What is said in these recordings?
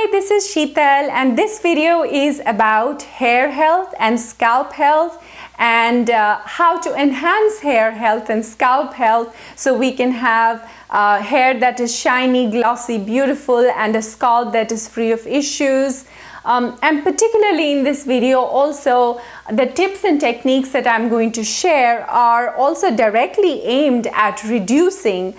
Hi, this is Sheetal and this video is about hair health and scalp health and how to enhance hair health and scalp health so we can have hair that is shiny, glossy, beautiful and a scalp that is free of issues. And particularly in this video also, the tips and techniques that I'm going to share are also directly aimed at reducing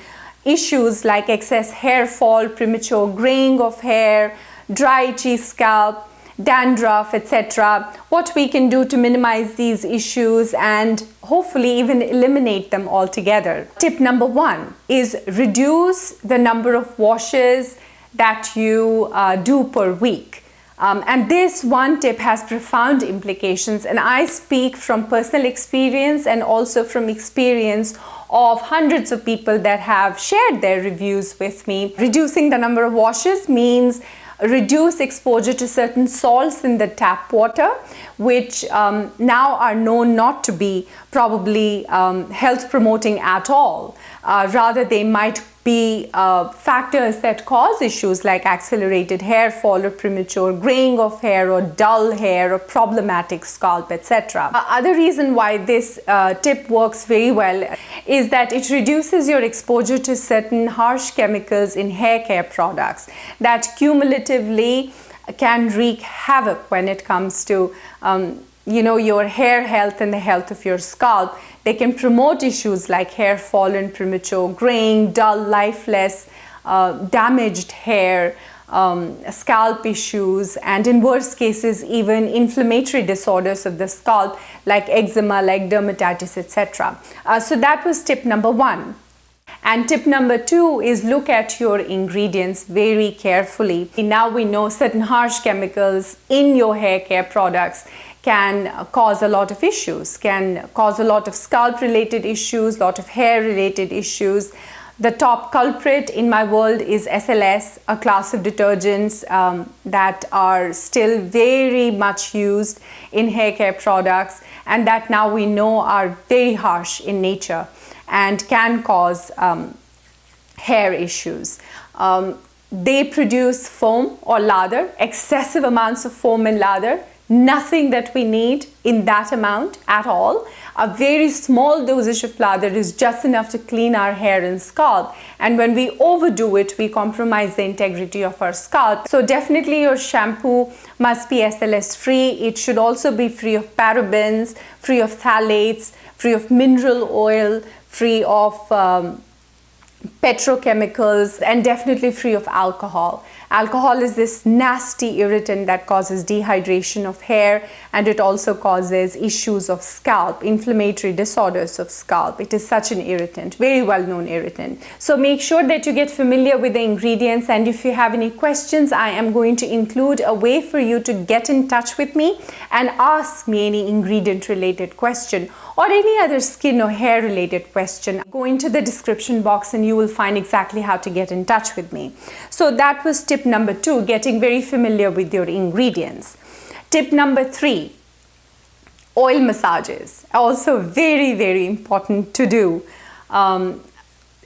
issues like excess hair fall, premature graying of hair, dry itchy scalp, dandruff, etc. What we can do to minimize these issues and hopefully even eliminate them altogether. Tip number 1 is reduce the number of washes that you do per week. And this one tip has profound implications, and I speak from personal experience and also from experience of hundreds of people that have shared their reviews with me. Reducing the number of washes means reduce exposure to certain salts in the tap water, which now are known not to be probably health promoting at all. Rather, they might be factors that cause issues like accelerated hair fall or premature graying of hair or dull hair or problematic scalp, etc. Other reason why this tip works very well is that it reduces your exposure to certain harsh chemicals in hair care products that cumulatively can wreak havoc when it comes to your hair health and the health of your scalp. They can promote issues like hair fall and premature graying, dull, lifeless, damaged hair, scalp issues, and in worst cases even inflammatory disorders of the scalp like eczema, like dermatitis, etc. So that was tip number 1. And tip number 2 is look at your ingredients very carefully. Now we know certain harsh chemicals in your hair care products can cause a lot of issues, can cause a lot of scalp related issues, lot of hair related issues. The top culprit in my world is SLS, a class of detergents that are still very much used in hair care products and that now we know are very harsh in nature and can cause hair issues. They produce foam or lather, excessive amounts of foam and lather, nothing that we need in that amount at all. A very small dosage of lather is just enough to clean our hair and scalp, and when we overdo it, we compromise the integrity of our scalp. So definitely your shampoo must be SLS free. It should also be free of parabens, free of phthalates, free of mineral oil, free of petrochemicals, and definitely free of alcohol. Alcohol is this nasty irritant that causes dehydration of hair, and it also causes issues of scalp, inflammatory disorders of scalp. It is such an irritant, very well known irritant. So make sure that you get familiar with the ingredients, and if you have any questions, I am going to include a way for you to get in touch with me and ask me any ingredient related question or any other skin or hair related question. Go into the description box and you will find exactly how to get in touch with me. So that was tip number 2, getting very familiar with your ingredients. Tip number 3, oil massages. Also very, very important to do.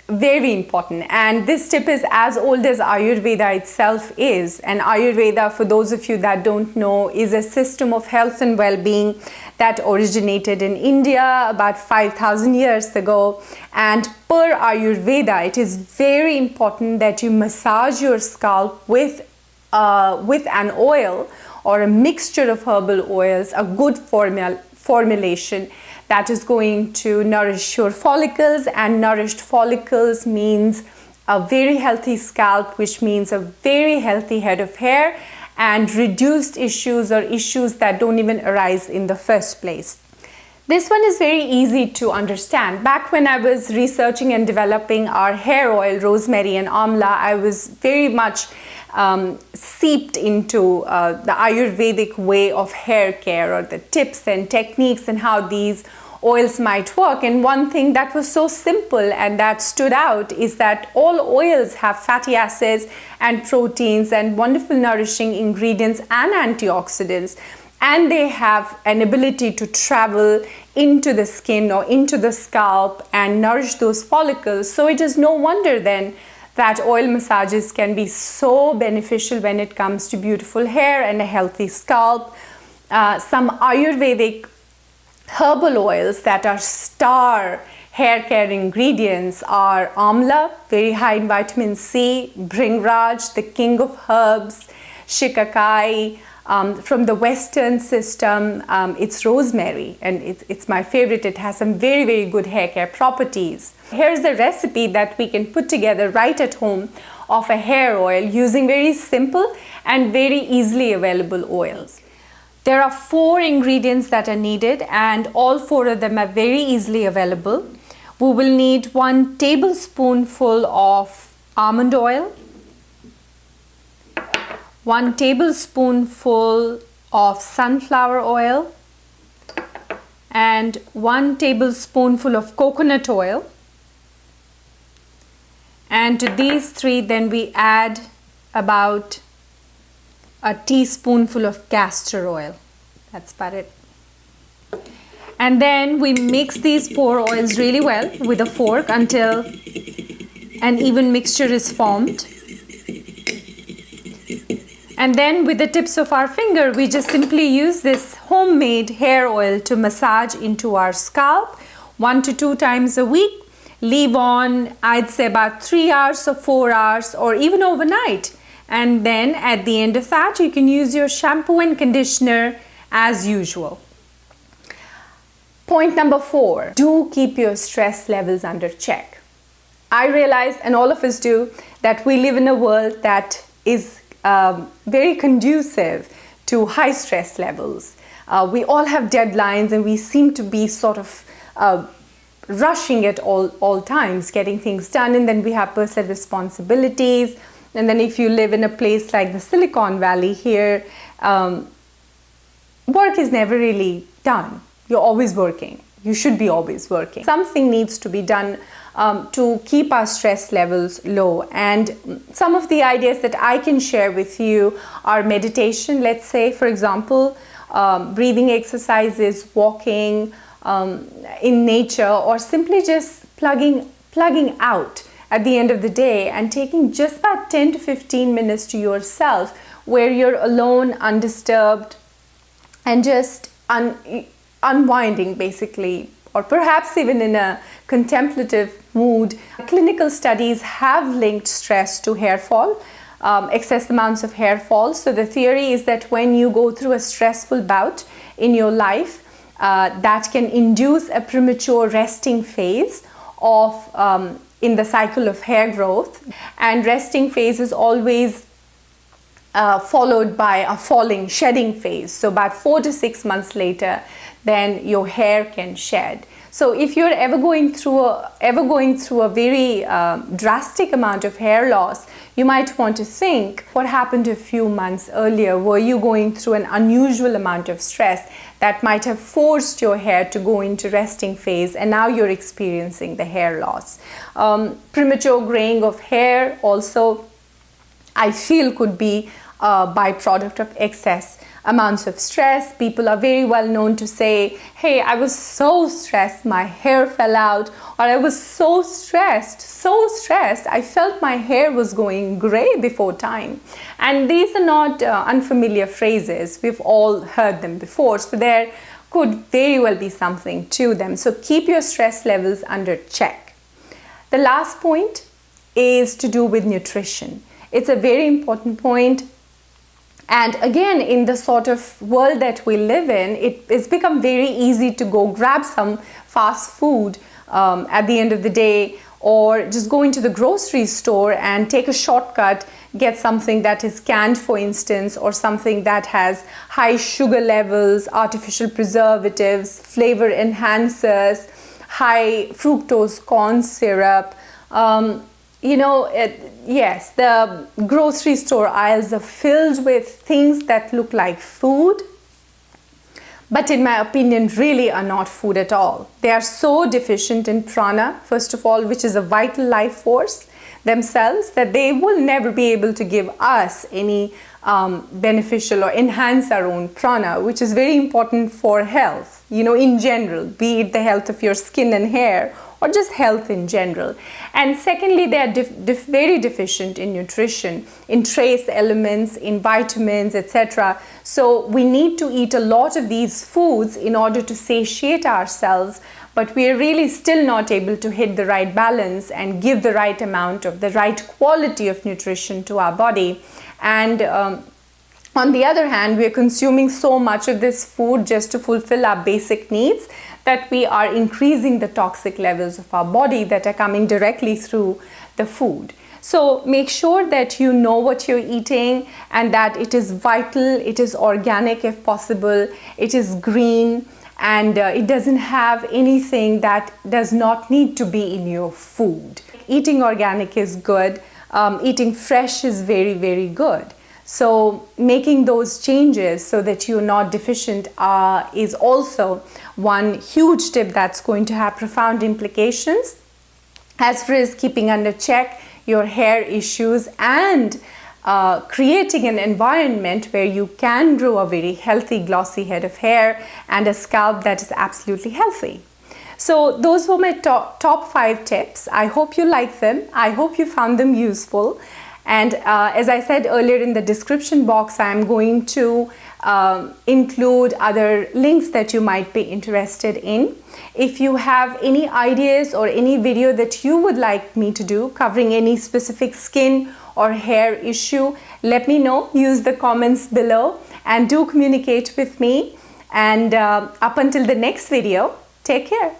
Very important, and this tip is as old as Ayurveda itself is. And Ayurveda, for those of you that don't know, is a system of health and well-being that originated in India about 5,000 years ago. And per Ayurveda, it is very important that you massage your scalp with an oil or a mixture of herbal oils, a good formulation that is going to nourish your follicles, and nourished follicles means a very healthy scalp, which means a very healthy head of hair and reduced issues or issues that don't even arise in the first place. This one is very easy to understand. Back when I was researching and developing our hair oil, rosemary and amla, I was very much seeped into the Ayurvedic way of hair care, or the tips and techniques and how these oils might work. And one thing that was so simple and that stood out is that all oils have fatty acids and proteins and wonderful nourishing ingredients and antioxidants, and they have an ability to travel into the skin or into the scalp and nourish those follicles. So it is no wonder then that oil massages can be so beneficial when it comes to beautiful hair and a healthy scalp. Some Ayurvedic herbal oils that are star hair care ingredients are amla, very high in vitamin C, bhringraj, the king of herbs, shikakai. From the Western system, it's rosemary, and it's my favorite. It has some very, very good hair care properties. Here's the recipe that we can put together right at home of a hair oil using very simple and very easily available oils. There are 4 ingredients that are needed, and all 4 of them are very easily available. We will need 1 tablespoonful of almond oil, 1 tablespoonful of sunflower oil, and 1 tablespoonful of coconut oil. And to these 3 then we add about a teaspoonful of castor oil. That's about it. And then we mix these 4 oils really well with a fork until an even mixture is formed. And then with the tips of our finger, we just simply use this homemade hair oil to massage into our scalp 1 to 2 times a week. Leave on, I'd say, about 3 hours or 4 hours or even overnight. And then at the end of that, you can use your shampoo and conditioner as usual. Point number 4, do keep your stress levels under check. I realize, and all of us do, that we live in a world that is very conducive to high stress levels. We all have deadlines, and we seem to be sort of rushing at all times, getting things done, and then we have personal responsibilities. And then if you live in a place like the Silicon Valley here, work is never really done. You're always working. You should be always working. Something needs to be done to keep our stress levels low. And some of the ideas that I can share with you are meditation, let's say, for example, breathing exercises, walking in nature, or simply just plugging out at the end of the day and taking just about 10 to 15 minutes to yourself where you're alone, undisturbed, and just unwinding basically, or perhaps even in a contemplative mood. Clinical studies have linked stress to hair fall, excess amounts of hair fall. So the theory is that when you go through a stressful bout in your life, that can induce a premature resting phase of in the cycle of hair growth, and resting phase is always followed by a falling, shedding phase. So about 4 to 6 months later, then your hair can shed. So if you're ever going through a very drastic amount of hair loss, you might want to think, what happened a few months earlier? Were you going through an unusual amount of stress that might have forced your hair to go into resting phase, and now you're experiencing the hair loss? Premature graying of hair also, I feel, could be a byproduct of excess amounts of stress. People are very well known to say, hey, I was so stressed, my hair fell out, or I was so stressed, I felt my hair was going gray before time. And these are not unfamiliar phrases. We've all heard them before, so there could very well be something to them. So keep your stress levels under check. The last point is to do with nutrition. It's a very important point. And again, in the sort of world that we live in, it's become very easy to go grab some fast food at the end of the day, or just go into the grocery store and take a shortcut, get something that is canned, for instance, or something that has high sugar levels, artificial preservatives, flavor enhancers, high fructose corn syrup. Yes, the grocery store aisles are filled with things that look like food, but in my opinion really are not food at all. They are so deficient in prana, first of all, which is a vital life force. themselves that they will never be able to give us any beneficial or enhance our own prana, which is very important for health, in general, be it the health of your skin and hair or just health in general. And secondly, they are very deficient in nutrition, in trace elements, in vitamins, etc. So we need to eat a lot of these foods in order to satiate ourselves, but we are really still not able to hit the right balance and give the right amount of the right quality of nutrition to our body. And on the other hand, we are consuming so much of this food just to fulfill our basic needs that we are increasing the toxic levels of our body that are coming directly through the food. So make sure that you know what you're eating and that it is vital, it is organic if possible, it is green, and it doesn't have anything that does not need to be in your food. Eating organic is good. Eating fresh is very, very good. So making those changes so that you're not deficient is also one huge tip that's going to have profound implications as far as keeping under check your hair issues and creating an environment where you can grow a very healthy, glossy head of hair and a scalp that is absolutely healthy. So those were my top 5 tips. I hope you like them. I hope you found them useful. And as I said earlier, in the description box, I'm going to include other links that you might be interested in. If you have any ideas or any video that you would like me to do covering any specific skin or hair issue, let me know. Use the comments below and do communicate with me. And up until the next video, take care.